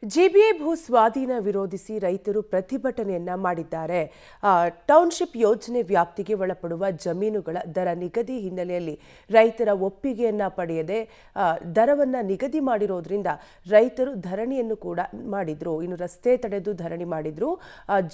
GBA ಭೂ ಸ್ವಾಧೀನ ವಿರೋಧಿಸಿ ರೈತರು ಪ್ರತಿಭಟನೆಯನ್ನ ಮಾಡಿದ್ದಾರೆ. ಟೌನ್ಶಿಪ್ ಯೋಜನೆ ವ್ಯಾಪ್ತಿಗೆ ಒಳಪಡುವ ಜಮೀನುಗಳ ದರ ನಿಗದಿ ಹಿನ್ನೆಲೆಯಲ್ಲಿ ರೈತರ ಒಪ್ಪಿಗೆಯನ್ನ ಪಡೆಯದೆ ದರವನ್ನ ನಿಗದಿ ಮಾಡಿರೋದ್ರಿಂದ ರೈತರು ಧರಣಿಯನ್ನು ಕೂಡ ಮಾಡಿದ್ರು. ಇನ್ನು ರಸ್ತೆ ತಡೆದು ಧರಣಿ ಮಾಡಿದ್ರು.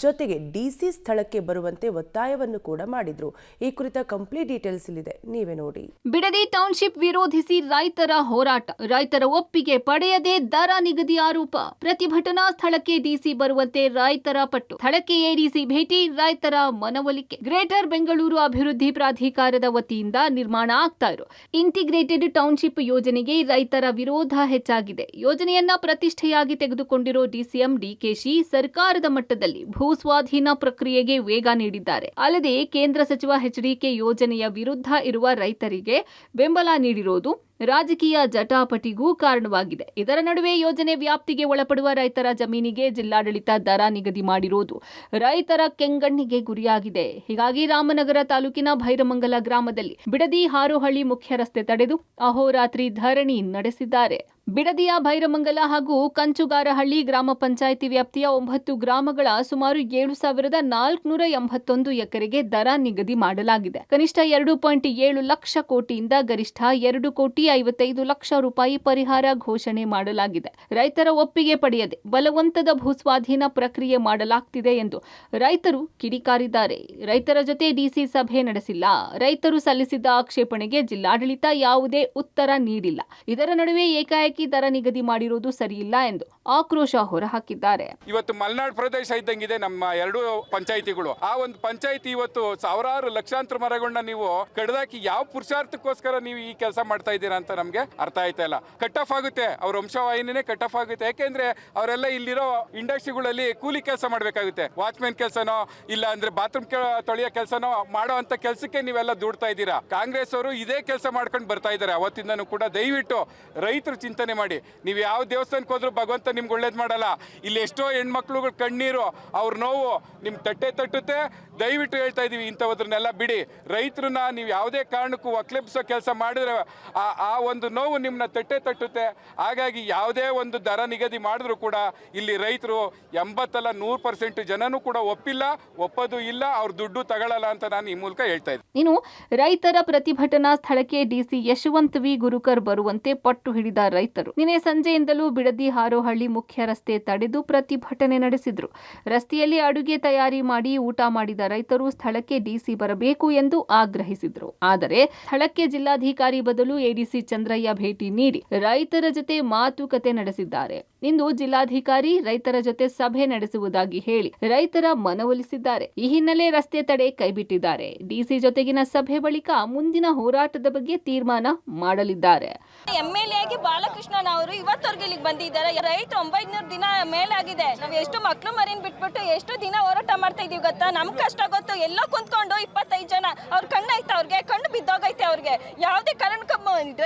ಜೊತೆಗೆ ಡಿಸಿ ಸ್ಥಳಕ್ಕೆ ಬರುವಂತೆ ಒತ್ತಾಯವನ್ನು ಕೂಡ ಮಾಡಿದ್ರು. ಈ ಕುರಿತ ಕಂಪ್ಲೀಟ್ ಡೀಟೇಲ್ಸ್ ಇಲ್ಲಿದೆ, ನೀವೇ ನೋಡಿ. ಬಿಡದಿ ಟೌನ್ಶಿಪ್ ವಿರೋಧಿಸಿ ರೈತರ ಹೋರಾಟ, ರೈತರ ಒಪ್ಪಿಗೆ ಪಡೆಯದೆ ದರ ನಿಗದಿ ಆರೋಪ. ಪ್ರತಿಭಟನಾ ಸ್ಥಳಕ್ಕೆ ಡಿಸಿ ಬರುವಂತೆ ರೈತರ ಪಟ್ಟು, ಸ್ಥಳಕ್ಕೆ ಎಡಿಸಿ ಭೇಟಿ, ರೈತರ ಮನವೊಲಿಕೆ. ಗ್ರೇಟರ್ ಬೆಂಗಳೂರು ಅಭಿವೃದ್ಧಿ ಪ್ರಾಧಿಕಾರದ ವತಿಯಿಂದ ನಿರ್ಮಾಣ ಆಗ್ತಾ ಇರೋ ಇಂಟಿಗ್ರೇಟೆಡ್ ಟೌನ್ಶಿಪ್ ಯೋಜನೆಗೆ ರೈತರ ವಿರೋಧ ಹೆಚ್ಚಾಗಿದೆ. ಯೋಜನೆಯನ್ನ ಪ್ರತಿಷ್ಠೆಯಾಗಿ ತೆಗೆದುಕೊಂಡಿರೋ ಡಿಸಿಎಂ ಡಿಕೆಶಿ ಸರ್ಕಾರದ ಮಟ್ಟದಲ್ಲಿ ಭೂ ಸ್ವಾಧೀನ ಪ್ರಕ್ರಿಯೆಗೆ ವೇಗ ನೀಡಿದ್ದಾರೆ. ಅಲ್ಲದೆ ಕೇಂದ್ರ ಸಚಿವ ಎಚ್ಡಿಕೆ ಯೋಜನೆಯ ವಿರುದ್ಧ ಇರುವ ರೈತರಿಗೆ ಬೆಂಬಲ ನೀಡಿರೋದು ರಾಜಕೀಯ ಜಟಾಪಟಿಗೂ ಕಾರಣವಾಗಿದೆ. ಇದರ ನಡುವೆ ಯೋಜನೆ ವ್ಯಾಪ್ತಿಗೆ ಒಳಪಡುವ ರೈತರ ಜಮೀನಿಗೆ ಜಿಲ್ಲಾಡಳಿತ ದರ ನಿಗದಿ ಮಾಡಿರೋದು ರೈತರ ಕೆಂಗಣ್ಣಿಗೆ ಗುರಿಯಾಗಿದೆ. ಹೀಗಾಗಿ ರಾಮನಗರ ತಾಲೂಕಿನ ಭೈರಮಂಗಲ ಗ್ರಾಮದಲ್ಲಿ ಬಿಡದಿ ಹಾರೋಹಳ್ಳಿ ಮುಖ್ಯ ರಸ್ತೆ ತಡೆದು ಅಹೋರಾತ್ರಿ ಧರಣಿ ನಡೆಸಿದ್ದಾರೆ. ಬಿಡದಿಯ ಭೈರಮಂಗಲ ಹಾಗೂ ಕಂಚುಗಾರಹಳ್ಳಿ ಗ್ರಾಮ ಪಂಚಾಯಿತಿ ವ್ಯಾಪ್ತಿಯ 9 ಗ್ರಾಮಗಳ ಸುಮಾರು 7,481 ಎಕರೆಗೆ ದರ ನಿಗದಿ ಮಾಡಲಾಗಿದೆ. ಕನಿಷ್ಠ 2.7 ಲಕ್ಷ ಕೋಟಿಯಿಂದ ಗರಿಷ್ಠ 2,55 ಲಕ್ಷ ರೂಪಾಯಿ ಪರಿಹಾರ ಘೋಷಣೆ ಮಾಡಲಾಗಿದೆ. ರೈತರ ಒಪ್ಪಿಗೆ ಪಡೆಯದೆ ಬಲವಂತದ ಭೂಸ್ವಾಧೀನ ಪ್ರಕ್ರಿಯೆ ಮಾಡಲಾಗ್ತಿದೆ ಎಂದು ರೈತರು ಕಿಡಿಕಾರಿದ್ದಾರೆ. ರೈತರ ಜೊತೆ ಡಿಸಿ ಸಭೆ ನಡೆಸಿಲ್ಲ. ರೈತರು ಸಲ್ಲಿಸಿದ್ದ ಆಕ್ಷೇಪಣೆಗೆ ಜಿಲ್ಲಾಡಳಿತ ಯಾವುದೇ ಉತ್ತರ ನೀಡಿಲ್ಲ. ಇದರ ನಡುವೆ ಏಕಾಏಕಿ ದರ ನಿಗದಿ ಮಾಡಿರುವುದು ಸರಿಯಿಲ್ಲ ಎಂದು ಆಕ್ರೋಶ ಹೊರಹಾಕಿದ್ದಾರೆ. ಇವತ್ತು ಮಲೆನಾಡು ಪ್ರದೇಶ ಇದ್ದಂಗಿದೆ ನಮ್ಮ ಎರಡು ಪಂಚಾಯಿತಿಗಳು. ಆ ಒಂದು ಪಂಚಾಯಿತಿ ಇವತ್ತು ಸಾವಿರಾರು ಲಕ್ಷಾಂತರ ಮರಗಳನ್ನ ನೀವು ಕಡ್ದಾಕಿ ಯಾವ ಪುರುಷಾರ್ಥಕ್ಕೋಸ್ಕರ ನೀವು ಈ ಕೆಲಸ ಮಾಡ್ತಾ ಇದ್ದೀರಾ ಅಂತ ನಮ್ಗೆ ಅರ್ಥ ಆಯ್ತಾ ಇಲ್ಲ. ಕಟ್ ಆಫ್ ಆಗುತ್ತೆ, ಅವ್ರ ವಂಶವಾಹಿನಿನೇ ಕಟ್ ಆಫ್ ಆಗುತ್ತೆ. ಯಾಕೆಂದ್ರೆ ಅವರೆಲ್ಲ ಇಲ್ಲಿರೋ ಇಂಡಸ್ಟ್ರಿಗಳಲ್ಲಿ ಕೂಲಿ ಕೆಲಸ ಮಾಡ್ಬೇಕಾಗುತ್ತೆ. ವಾಚ್ಮೆನ್ ಕೆಲಸನೋ ಇಲ್ಲ ಅಂದ್ರೆ ಬಾತ್ರೂಮ್ ತೊಳೆಯೋ ಕೆಲಸನೋ ಮಾಡೋ ಅಂತ ಕೆಲಸಕ್ಕೆ ನೀವೆಲ್ಲ ದುಡ್ತಾ ಇದ್ದೀರಾ. ಕಾಂಗ್ರೆಸ್ ಅವರು ಇದೇ ಕೆಲಸ ಮಾಡ್ಕೊಂಡು ಬರ್ತಾ ಇದ್ದಾರೆ ಅವತ್ತಿಂದನೂ ಕೂಡ. ದಯವಿಟ್ಟು ರೈತರು ಚಿಂತನೆ ಮಾಡಿ. ನೀವು ಯಾವ ದೇವಸ್ಥಾನಕ್ಕೆ ಹೋದ್ರು ಭಗವಂತ ನಿಮ್ಗೆ ಒಳ್ಳೇದು ಮಾಡಲ್ಲ. ಇಲ್ಲಿ ಎಷ್ಟೋ ಹೆಣ್ಮಕ್ಳುಗಳು ಕಣ್ಣೀರು, ಅವ್ರ ನೋವು ನಿಮ್ ತಟ್ಟೆ ತಟ್ಟುತ್ತೆ. ದಯವಿಟ್ಟು ಹೇಳ್ತಾ ಇದೀವಿ, ಇಂಥವದ್ರನ್ನೆಲ್ಲ ಬಿಡಿ. ರೈತರನ್ನ ನೀವು ಯಾವುದೇ ಕಾರಣಕ್ಕೂ ಒಕ್ಲೆಬ್ಸೋ ಕೆಲಸ ಮಾಡಿದ್ರೆ ಆ ಒಂದು ನೋವು ನಿಮ್ಮನ್ನ ತಟ್ಟೆ ತಟ್ಟುತ್ತೆ. ಹಾಗಾಗಿ ಯಾವುದೇ ಒಂದು ದರ ನಿಗದಿ ಮಾಡಿದ್ರು ಕೂಡ ಇಲ್ಲಿ ರೈತರು 80% ಜನನೂ ಕೂಡ ಒಪ್ಪೋದು ಇಲ್ಲ, ಅವ್ರ ದುಡ್ಡು ತಗೊಳ್ಳಲ್ಲ ಅಂತ ನಾನು ಈ ಮೂಲಕ ಹೇಳ್ತಾ ಇದ್ದೀನಿ. ಇನ್ನು ರೈತರ ಪ್ರತಿಭಟನಾ ಸ್ಥಳಕ್ಕೆ ಡಿಸಿ ಯಶವಂತ್ ವಿ ಗುರುಕರ್ ಬರುವಂತೆ ಪಟ್ಟು ಹಿಡಿದ ರೈತರು ನಿನ್ನೆ ಸಂಜೆಯಿಂದಲೂ ಬಿಡದಿ ಹಾರೋಹಳ್ಳಿ ಮುಖ್ಯ ರಸ್ತೆ ತಡೆದು ಪ್ರತಿಭಟನೆ ನಡೆಸಿದ್ರು. ರಸ್ತೆಯಲ್ಲಿ ಅಡುಗೆ ತಯಾರಿ ಮಾಡಿ ಊಟ ಮಾಡಿದ ರೈತರು ಸ್ಥಳಕ್ಕೆ ಡಿಸಿ ಬರಬೇಕು ಎಂದು ಆಗ್ರಹಿಸಿದ್ರು. ಆದರೆ ಸ್ಥಳಕ್ಕೆ ಜಿಲ್ಲಾಧಿಕಾರಿ ಬದಲು ಎಡಿಸಿ ಚಂದ್ರಯ್ಯ ಭೇಟಿ ನೀಡಿ ರೈತರ ಜೊತೆ ಮಾತುಕತೆ ನಡೆಸಿದ್ದಾರೆ. ಇಂದು ಜಿಲ್ಲಾಧಿಕಾರಿ ರೈತರ ಜೊತೆ ಸಭೆ ನಡೆಸುವುದಾಗಿ ಹೇಳಿ ರೈತರ ಮನವೊಲಿಸಿದ್ದಾರೆ. ಈ ಹಿನ್ನೆಲೆ ರಸ್ತೆ ತಡೆ ಕೈಬಿಟ್ಟಿದ್ದಾರೆ. ಡಿಸಿ ಜೊತೆಗಿನ ಸಭೆ ಬಳಿಕ ಮುಂದಿನ ಹೋರಾಟದ ಬಗ್ಗೆ ತೀರ್ಮಾನ ಮಾಡಲಿದ್ದಾರೆ. ಎಂಎಲ್ಎ ಆಗಿ ಬಾಲಕೃಷ್ಣನ್ ಅವರು ಇವತ್ತವರೆಗೆ ಇಲ್ಲಿಗೆ ಬಂದಿದ್ದಾರೆ. ರೈತರು 900 ದಿನ ಮೇಲಾಗಿದೆ. ನಾವು ಎಷ್ಟು ಮಕ್ಳು ಮರಿನ್ ಬಿಟ್ಬಿಟ್ಟು ಎಷ್ಟು ದಿನ ಹೋರಾಟ ಮಾಡ್ತಾ ಇದೀವಿ ಗೊತ್ತಾ? ನಮ್ ಕಷ್ಟ ಗೊತ್ತು. ಎಲ್ಲೋ ಕುಂತ್ಕೊಂಡು 25 ಜನ ಅವ್ರ ಕಣ್ಣೈತೆ, ಅವ್ರಿಗೆ ಕಣ್ಣು ಬಿದ್ದೋಗೈತೆ. ಅವ್ರಿಗೆ ಯಾವುದೇ ಕಾರಣಕ್ಕೂ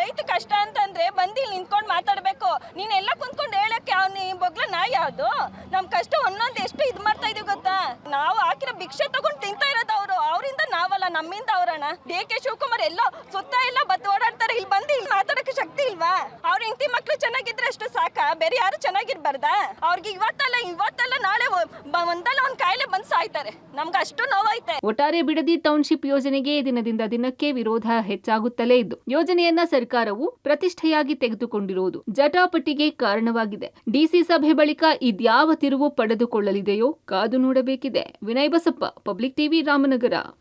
ರೈತ ಕಷ್ಟ ಅಂತಂದ್ರೆ ಬಂದು ಇಲ್ಲಿ ನಿಂತ್ಕೊಂಡು ಮಾತಾಡ್ಬೇಕು. ನೀನ್ ಎಲ್ಲ ಕುಂತ್ಕೊಂಡು ಹೇಳಕ್ಕೆ ಅವ್ನಿ ಬೊಗ್ಲ ನಾ ಯಾವ್ದು? ನಮ್ ಕಷ್ಟ ಒಂದೊಂದು ಎಷ್ಟು ಇದ್ ಮಾಡ್ತಾ ಇದೀವಿ ಗೊತ್ತಾ? ನಾವು ಹಾಕಿರೋ ಭಿಕ್ಷೆ ತಗೊಂಡು ತಿಂತಾ ಇರೋದು ಅವರು. ಅವರಿಂದ ನಾವಲ್ಲ, ನಮ್ಮಿಂದ ಅವರಣ. ಡಿ.ಕೆ. ಶಿವಕುಮಾರ್ ಎಲ್ಲೋ ಸುತ್ತ ಎಲ್ಲ ಬದ್ದು ಓಡಾಡ್ತಾರೆ. ಇಲ್ಲಿ ಬಂದು ಇಲ್ಲಿ ಮಾತಾಡಕ್ಕೆ ಶಕ್ತಿ ಇಲ್ವಾ? ಅವ್ರ ಹೆಂಡತಿ ಮಕ್ಳು ಚೆನ್ನಾಗಿದ್ರೆ ಅಷ್ಟು ಸಾಕ, ಬೇರೆ ಯಾರು ಚೆನ್ನಾಗಿರ್ಬಾರ್ದಾ? ಅವ್ರಿಗೆ ಇವತ್ತಲ್ಲ ನಾಳೆ ಒಂದಲ್ಲ ಒಂದ್ ಕಾಯಿಲೆ ಬಂದು ಸಾಯ್ತಾರೆ. ನಮ್ಗೆ ಅಷ್ಟು ನೋವೈತೆ. ಒಟ್ಟಾರೆ ಬಿಡದಿ ಟೌನ್ಶಿಪ್ ಯೋಜನೆಗೆ ದಿನದಿಂದ ದಿನಕ್ಕೆ ವಿರೋಧ ಹೆಚ್ಚಾಗುತ್ತಲೇ ಇದ್ದು ಯೋಜನೆಯನ್ನ ಸರ್ಕಾರವು ಪ್ರತಿಷ್ಠೆಯಾಗಿ ತೆಗೆದುಕೊಂಡಿರುವುದು ಜಟಾಪಟಿಗೆ ಕಾರಣವಾಗಿದೆ. ಡಿಸಿ ಸಭೆ ಬಳಿಕ ಇದ್ಯಾವ ತಿರುವು ಪಡೆದುಕೊಳ್ಳಲಿದೆಯೋ ಕಾದು ನೋಡಬೇಕಿದೆ. Vinay Basappa, public TV, Ramanagara.